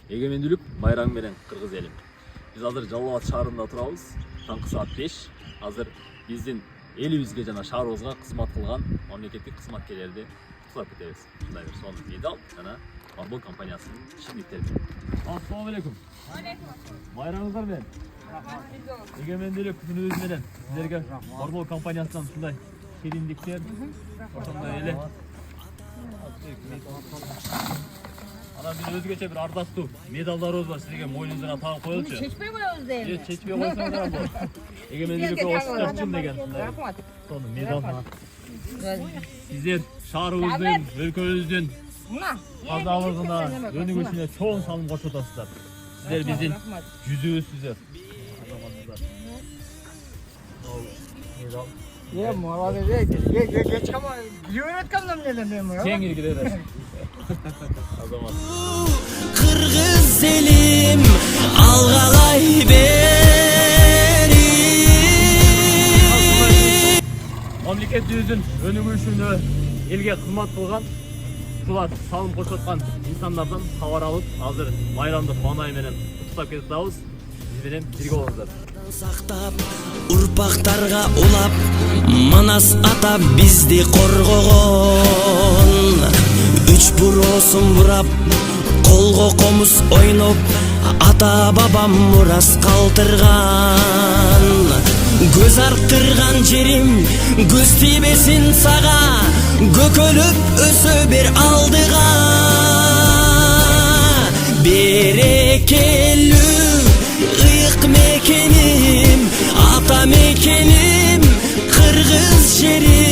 Эгемендүүлүк байрамы менен кыргыз элим. Биз азыр Жалал Абад шаарында турабыз. Таңкы саат 5. Азыр биздин элибизге жана шаарыбызга кызмат кылган мамлекеттик кызматкерлерди кутлап кетебиз. Ушундай бир сонун медаль жана Марбол компаниясынын шилдиктери. Ассалам алейкум. Байрамыңыздар менен. Эгемендүүлүк күнүбүз менен сиздерге Марбол компаниясынан ушундай шириндиктер, ошондой эле Ана биз өзгөчө бир ардактуу медалдарыбыз бар, сизге мойнуңузга тагып коелучу. Чечпей коебуз дейм. Чечпей койсоңуз да болот. Эгемендүүлүккө 34 жыл деген сонун медал. Сиздер шаарыбыздын, өлкөбүздүн тазалыгына, өнүгүшүнө чоң салым кошуп атасыздар. Сиздер биздин жүзүбүзсүздөр. Молодец. Geç ama yönetken namneden ya. Кеңир киребиз. Азамат. Kırgız elim algalay beri. Мамлекетибиздин өнүгүшүнө элге кызмат кылган, ушулар салым кошуп аткан инсандардан кабар алып, азыр байрамды кубанай менен куттуктап кетип атабыз. Биз менен бирге болуңуздар. Сактап урпактарга улап Манас ата бизди коргогон. Үч буросун бурап колго комуз ойноп ата бабам мурас калтырган. Көз арттырган жерим көз тийбесин сага, көкөлүп өсө бер алдыга. Берекелүү ыйык мекеним, ата мекеним, кыргыз жерим.